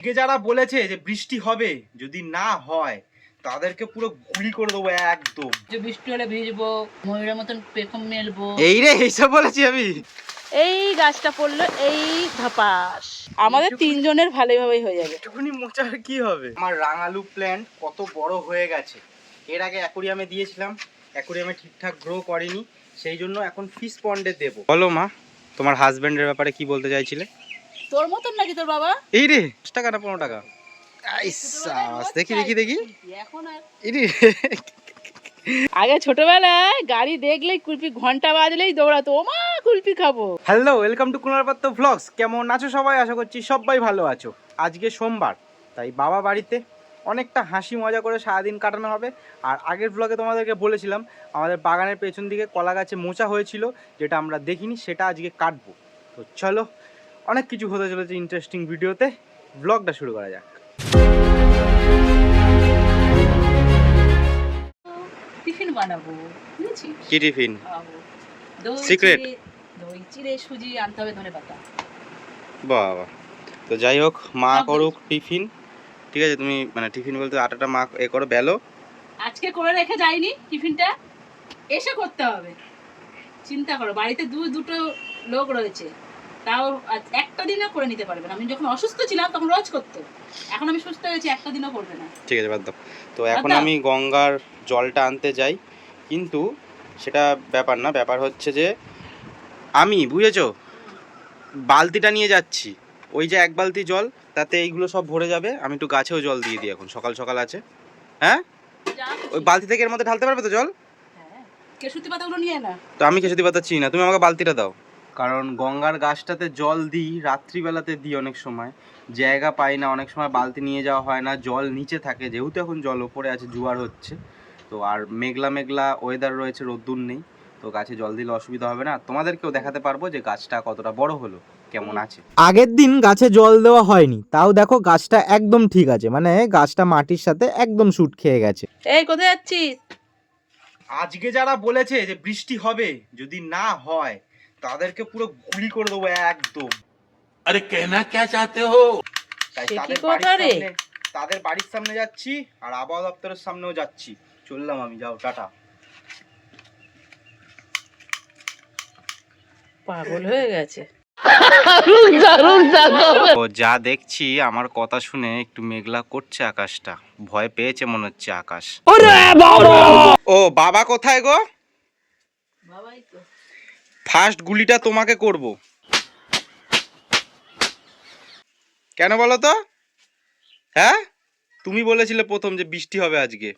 আজকে যারা বলেছে যে বৃষ্টি হবে, যদি না হয় তাদেরকে পুরো গুলি করে দেবো একদম। যে বৃষ্টি হলে ভিজবো, ময়ূরের মতন পেখম মেলবো। এই রে, এইসব বলেছি আমি। এই গাছটা পড়লো, এই ধাপাস আমাদের তিনজনের ভালোভাবেই হয়ে যাবে। একটুখানি মোচার কি হবে? আমার রাঙালু প্ল্যান্ট কত বড় হয়ে গেছে। এর আগে অ্যাকোরিয়ামে দিয়েছিলাম, অ্যাকোরিয়ামে ঠিকঠাক গ্রো করেনি, সেই জন্য এখন ফিশ পন্ডে দেব। বলো মা, তোমার হাজবেন্ডের ব্যাপারে কি বলতে চাইছিলে? তোর মতন নাকি তোর বাবা? এই রে, 10 টাকা না 15 টাকা? দেখি দেখি দেখি। এখন আর এই রে, আগে ছোটবেলায় গাড়ি দেখলেই কুলপি, ঘন্টা বাজলেই দৌড়াতো, ও মা কুলপি খাবো। হ্যালো, ওয়েলকাম টু কুনাল পাত্র ভ্লগস। কেমন আছো সবাই? আশা করছি সবাই ভালো আছো। আজকে সোমবার, তাই বাবা বাড়িতে অনেকটা হাসি মজা করে সারাদিন কাটানো হবে। আর আগের ব্লগে তোমাদেরকে বলেছিলাম আমাদের বাগানের পেছন দিকে কলা গাছে মোচা হয়েছিল, যেটা আমরা দেখিনি, সেটা আজকে কাটবো। তো চলো, অনেক কিছু হতে চলেছে ইন্টারেস্টিং ভিডিওতে, ব্লগটা শুরু করা যাক। টিফিন বানাবো, বুঝেছিস? কি টিফিন? দই সিক্রেট? দই চিড়ে সুজি আনতে হবে, ধনে পাতা। বাবা, তো যাই হোক, মা করুক টিফিন। ঠিক আছে, তুমি মানে টিফিন বলতে আটাটা মা এ করো, বেলো। আজকে করে রেখে যাইনি টিফিনটা, এসে করতে হবে। চিন্তা করো, বাড়িতে দুটো লোক রয়েছে, তাও একটা দিনও করে নিতে পারবে না। আমি যখন অসুস্থ ছিলাম তখন রোজ করতো, এখন আমি সুস্থ হয়েছি, একটা দিনও করবে না। ঠিক আছে, বাদ দাও। তো এখন আমি গঙ্গার জলটা আনতে যাই, কিন্তু সেটা ব্যাপার না, ব্যাপার হচ্ছে যে আমি, বুঝেছো, বালতিটা নিয়ে যাচ্ছি। ওই যে এক বালতি জল, তাতে এইগুলো সব ভরে যাবে। আমি একটু গাছেও জল দিয়ে দিই, এখন সকাল সকাল আছে। হ্যাঁ, ওই বালতি থেকে এর মধ্যে ঢালতে পারবে তো জল? হ্যাঁ, কেশুতি পাতাগুলো নিয়ে না। তো আমি কেশুতি পাতা চিনি না, তুমি আমাকে বালতিটা দাও। কারণ গঙ্গার গাছটাতে জল দিই, রাত্রিবেলাতে দিই, অনেক সময় জায়গা পাই না, অনেক সময় বালতি নিয়ে যাওয়া হয় না, জল নিচে থাকে, যেহেতু এখন জল ওপরে আছে, জোয়ার হচ্ছে তো। আর মেঘলা মেঘলা ওয়েদার রয়েছে, রোদ্দুর নেই, তো গাছে জল দিলে অসুবিধা হবে না। তোমাদেরকেও দেখাতে পারবো যে গাছটা কতটা বড় হলো, কেমন আছে। আগের দিন গাছে জল দেওয়া হয়নি, তাও দেখো গাছটা একদম ঠিক আছে, মানে গাছটা মাটির সাথে একদম শুট খেয়ে গেছে। এই কোথায় যাচ্ছিস? আজকে যারা বলেছে যে বৃষ্টি হবে, যদি না হয় তাদেরকে পুরো গুলি করে দেবো একদম। अरे कहना क्या चाहते हो? তাই সে কি তাদের কথা বাড়ির রে? সামনে, তাদের বাড়ির সামনে যাচ্ছি, আর আবহাওয়া দপ্তরের সামনেও যাচ্ছি। চললাম আমি, যাও টাটা। পাগল হয়ে গেছে। ও যা দেখছি, আমার কথা শুনে একটু মেঘলা করছে আকাশটা, ভয় পেয়েছে মনে হচ্ছে আকাশ। ও বাবা কোথায় গো? বাবাই তো। ফার্স্ট গুলিটা তোমাকে করব। কেন বলো তো? হ্যাঁ, তুমি বলেছিলে প্রথম যে বৃষ্টি হবে আজকে,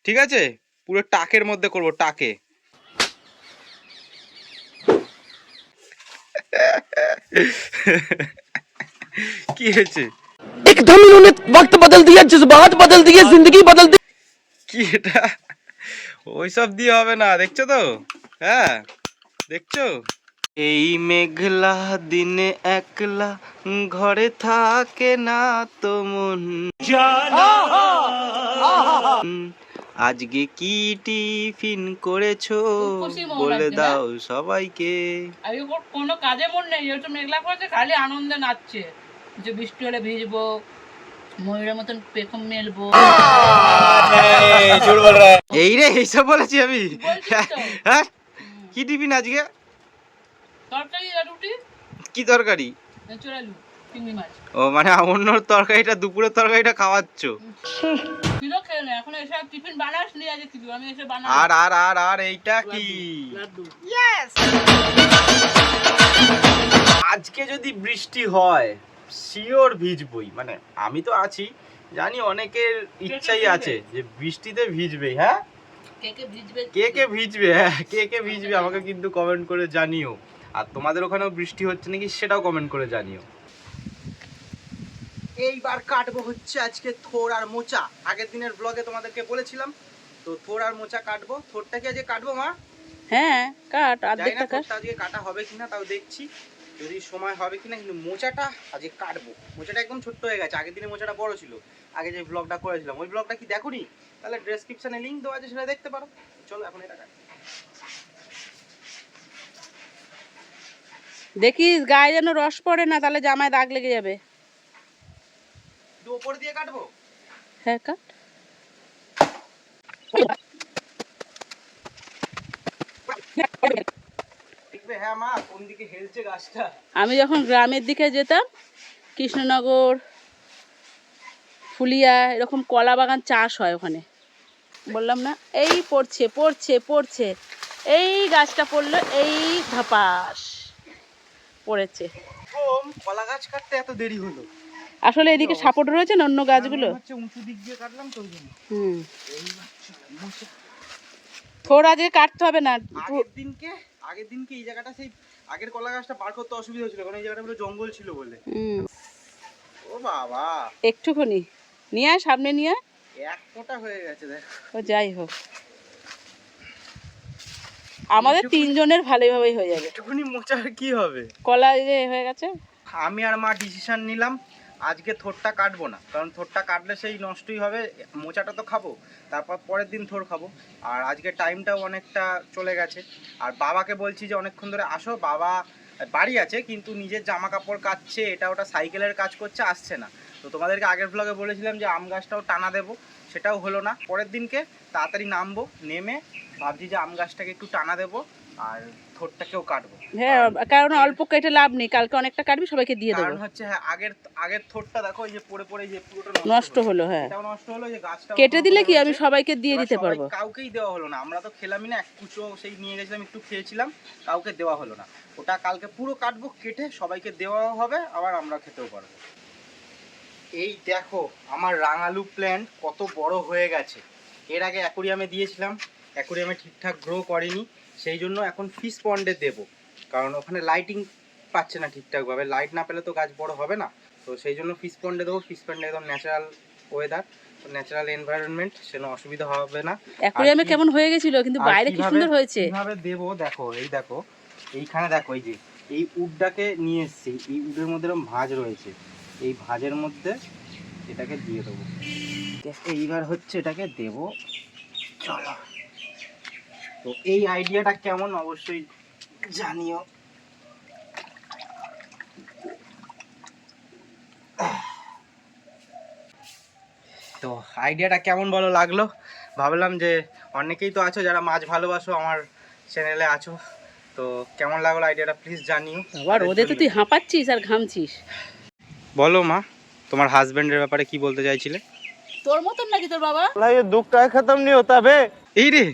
ঠিক আছে, পুরো টাকের মধ্যে করব, টাকে। কি হয়েছে? एकदम इन्होंने वक्त बदल दिया, जज्बात बदल दिए, जिंदगी बदल दी। কি এটা? ওইসব দিয়ে হবে না, দেখছো তো? হ্যাঁ, দেখছো? এই মেঘলা দিনে একলা ঘরে থাকে না তো মন, আজকে কি টিফিন করেছো বলে দাও সবাইকে। আমি কোনো কাজে মন নেই, যেহেতু মেঘলা করেছে, খালি আনন্দে নাচছে যে বৃষ্টি হলে ভিজবো, ময়ূরের মতন পেখম মেলবো। এই রে, এইসব বলেছি আমি? হ্যাঁ, কি টিফিন আজকে? তরকারি আর রুটি। কি তরকারি? চড়ালু চিংড়ি মাছ। ও মানে অন্য তরকারিটা, দুপুরের তরকারিটা খাওয়াচ্ছ? কিলো খেয়ে না, এখন এসব টিফিন বানাস নি, আজ কি আমি এসে বানাই। আর আর আর আর এইটা কি? লাড্ডু। আজকে যদি বৃষ্টি হয় শিওর ভিজবই, মানে আমি তো আছি, জানি অনেকের ইচ্ছাই আছে যে বৃষ্টিতে ভিজবে। হ্যাঁ, কে কে ভিজবে? কে কে ভিজবে? হ্যাঁ, কে কে ভিজবে আমাকে কিন্তু কমেন্ট করে জানিও। আর তোমাদের ওখানেও বৃষ্টি হচ্ছে নাকি সেটাও কমেন্ট করে জানিও। এইবার কাটবো হচ্ছে আজকে থোর আর মোচা। আগের দিনের ব্লগে তোমাদেরকে বলেছিলাম, তো থোর আর মোচা কাটবো। থোরটা কি আজকে কাটবো মা? হ্যাঁ, কাট, জানি না অর্ধেকটা কাট। থোরটা আজকে কাটা হবে কিনা, তাও দেখছি যদি সময় হবে কিনা। কিন্তু মোচাটা আজকে কাটবো। মোচাটা একদম ছোট্ট হয়ে গেছে, আগের দিনে মোচাটা বড় ছিল। আগে যে ব্লগটা করেছিলাম, ওই ব্লগটা কি দেখোনি? তাহলে ডেসক্রিপশনে লিংক দেওয়া আছে, সেটা দেখতে পারো। চলো এখন এটা কাটি। দেখিস গায়ে যেন রস পড়ে না, তাহলে জামায় দাগ লেগে যাবে। উপর দিয়ে কাটবো? হ্যাঁ কাট। দেখবে হ্যাঁ মা কোন দিকে হেলছে গাছটা। আমি যখন গ্রামের দিকে যেতাম, কৃষ্ণনগর, ফুলিয়া, এরকম কলা বাগান চাষ হয় ওখানে। বললাম না, এই পড়ছে পড়ছে পড়ছে, এই গাছটা পড়লো, এই ধাপাস পড়েছে। কলা গাছ কাটতে এত দেরি হলো? আসলে এদিকে সাপোর্ট রয়েছে না অন্য গাছগুলো। হচ্ছে উঁচু দিক দিয়ে কাটলাম তো ওই জন্য। থোড় আজকে কাটতে হবে না। আগের দিনকে এই জায়গাটা সেই আগের কলা গাছটা বার করতে অসুবিধা হচ্ছিল, কারণ এই জায়গাটা পুরো জঙ্গল ছিল বলে। ও বাবা, একটুখানি নিয়ে আয়, সামনে নিয়ে আয়। এক ফোঁটা হয়ে গেছে দেখ। ও যাই হোক, আমাদের তিনজনের ভালোভাবেই হয়ে যাবে। একটুখানি মোচার কি হবে, কলা যে হয়ে গেছে। আমি আর মা ডিসিশন নিলাম আজকে থোরটা কাটবো না, কারণ থোরটা কাটলে সেই নষ্টই হবে, মোচাটা তো খাবো, তারপর পরের দিন থোর খাবো। আর আজকে টাইমটাও অনেকটা চলে গেছে। আর বাবাকে বলছি যে অনেকক্ষণ ধরে আসো, বাবা বাড়ি আছে কিন্তু নিজের জামা কাপড় কাচ্ছে, এটা ওটা সাইকেলের কাজ করছে, আসছে না। তো তোমাদেরকে আগের ব্লগে বলেছিলাম যে আম গাছটাও টানা দেবো, সেটাও হলো না। পরের দিনকে তাড়াতাড়ি নামবো, নেমে ভাবছি যে আম গাছটাকে একটু টানা দেবো আর থোরটাকেও কাটবো। হ্যাঁ, কারণ অল্প কেটে লাভ নেই, কালকে অনেকটা কাটবি, সবাইকে দিয়ে দেবো। কারণ হচ্ছে হ্যাঁ আগের থোরটা দেখো এই যে পড়ে পড়ে যে পুরোটা নষ্ট হলো। হ্যাঁ, এটাও নষ্ট হলো, যে গাছটা কেটে দিলে কি আমি সবাইকে দিয়ে দিতে পারবো। কাউকেই দেওয়া হলো না, আমরা তো খেলামই না, এক কুচো সেই নিয়ে গেছিলাম, একটু খেয়েছিলাম, কাউকে দেওয়া হলো না। ওটা কালকে পুরো কাটবো, কেটে সবাইকে দেওয়াও হবে, আবার আমরা খেতেও পারবো। এই দেখো আমার রাঙালু প্ল্যান্ট কত বড় হয়ে গেছে। এর আগে অ্যাকোরিয়ামে দিয়েছিলাম, অ্যাকোরিয়ামে ঠিকঠাক গ্রো করেনি, সেই জন্য এখন ফিশ পন্ডে দেবো, কারণ ওখানে লাইটিং পাচ্ছে না ঠিকঠাকভাবে, লাইট না পেলে তো গাছ বড় হবে না। তো সেই জন্য ফিশ পন্ডে দেবো। ফিশ পন্ডে একদম ন্যাচারাল ওয়েদার, ন্যাচারাল এনভায়রনমেন্ট, সেজন্য অসুবিধা হবে না। অ্যাকোরিয়ামে কেমন হয়ে গেছিল, কিন্তু বাইরে কি সুন্দর হয়েছে। কিভাবে দেবো দেখো, এই দেখো এইখানে দেখো, এই যে এই উডটাকে নিয়ে এসেছি, এই উডের মধ্যে এরকম ভাঁজ রয়েছে, এই ভাঁজের মধ্যে এটাকে দিয়ে দেবো। এইবার হচ্ছে এটাকে দেবো, চলো। তো এই আইডিয়াটা কেমন অবশ্যই জানিও। তো আইডিয়াটা কেমন বলো লাগলো? ভাবলাম যে অনেকেই তো আছো যারা মাছ ভালোবাসো, আমার চ্যানেলে আছো, তো কেমন লাগলো আইডিয়াটা প্লিজ জানিও। আবার ওদের তো তুই হাঁপাচ্ছিস আর ঘামছিস। বলো মা, তোমার হাজবেন্ডের ব্যাপারে কি বলতে চাইছিলে? তোর মতন নাকি তোর বাবা? ये दुख का खत्म नहीं होता बे। এই রে,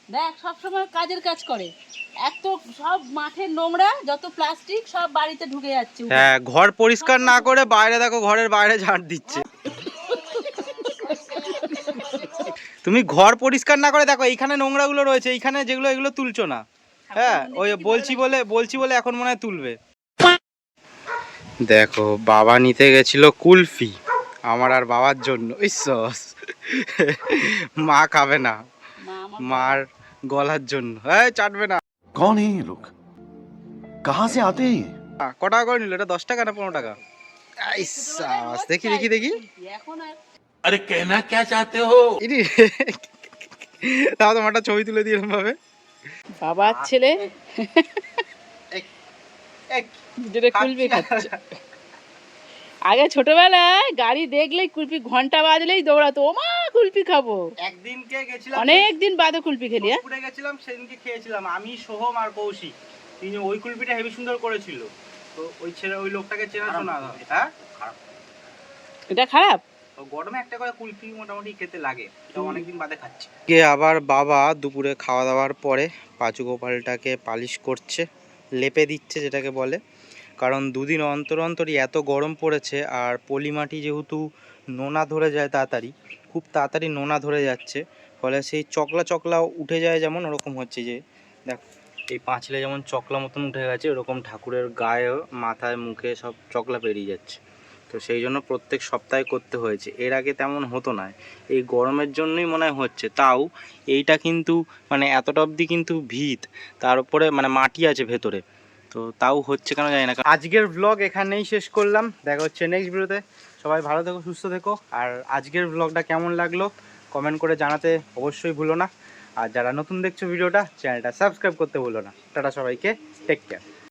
দেখ সবসময় কাজের কাজ করে, এত সব মাঠের নোংরা যত প্লাস্টিক সব বাড়িতে ঢুকে যাচ্ছে। হ্যাঁ ঘর পরিষ্কার না করে বাইরে দেখো, ঘরের বাইরে ঝাড় দিচ্ছে। তুমি ঘর পরিষ্কার না করে দেখো এইখানে নোংরাগুলো রয়েছে, এইখানে যেগুলো, এগুলো তুলছো না। হ্যাঁ ওই বলছি বলে এখন মনে হয় তুলবে। দেখো বাবা নিতে গেছিল কুলফি আমার আর বাবার জন্য, ইস মা খাবে না, মার গলার জন্য। হ্যাঁ চাটবে না। कौन है ये लोग, कहाँ से आते हैं ये? ক টাকা করে নিল এটা? 10 টাকা না 15 টাকা? ইস, দেখি দেখি দেখি। এখন আর अरे कहना क्या चाहते हो? ইরে, তাও তোমার একটা ছবি তুলে দিলাম ভাবে। বাবার ছেলে যেটা কুলপি খাচ্ছে। আগে ছোটবেলায় গাড়ি দেখলেই কুলপি, ঘন্টা বাজলেই দৌড়াতো, ও মা কুলপি খাবো। একদিনকে গেছিলাম, অনেক দিন বাদে কুলপি খেলি। পুরে গেছিলাম, সেদিনকে খেয়েছিলাম আমি, সোহম আর কৌশিক, তিনি ওই কুলপিটা হেভি সুন্দর করেছিল। তো ওই ছেলে, ওই লোকটাকে চেনা শোনা। হ্যাঁ এটা খারাপ? গরমে একটা করে কুলফি মোটামুটি খেতে লাগে, এটা অনেকদিন বাদে খাচ্ছি। আবার বাবা দুপুরে খাওয়া দাওয়ার পরে পাঁচু গোপালটাকে পালিশ করছে, লেপে দিচ্ছে যেটাকে বলে, কারণ দুদিন অন্তর অন্তরই এত গরম পড়েছে, আর পলি মাটি যেহেতু নোনা ধরে যায় তাড়াতাড়ি, খুব তাড়াতাড়ি নোনা ধরে যাচ্ছে, ফলে সেই চকলা চকলা উঠে যায়, যেমন ওরকম হচ্ছে যে দেখ এই পাঁচিলে যেমন চকলা মতন উঠে গেছে, ওরকম ঠাকুরের গায়ে, মাথায়, মুখে সব চকলা বেরিয়ে যাচ্ছে। তো সেই জন্য প্রত্যেক সপ্তাহে করতে হয়েছে, এর আগে তেমন হতো না, এই গরমের জন্যই মনে হয় হচ্ছে। তাও এইটা কিন্তু মানে এতটা অবধি কিন্তু ভিত, তার উপরে মানে মাটি আছে ভেতরে, তো তাও হচ্ছে কেন জানি না। আজকের ব্লগ এখানেই শেষ করলাম, দেখা হচ্ছে নেক্সট ভিডিওতে। সবাই ভালো থেকো, সুস্থ থেকো, আর আজকের ব্লগটা কেমন লাগলো কমেন্ট করে জানাতে অবশ্যই ভুলো না। আর যারা নতুন দেখছো ভিডিওটা, চ্যানেলটা সাবস্ক্রাইব করতে ভুলো না। টাটা সবাইকে, টেক কেয়ার।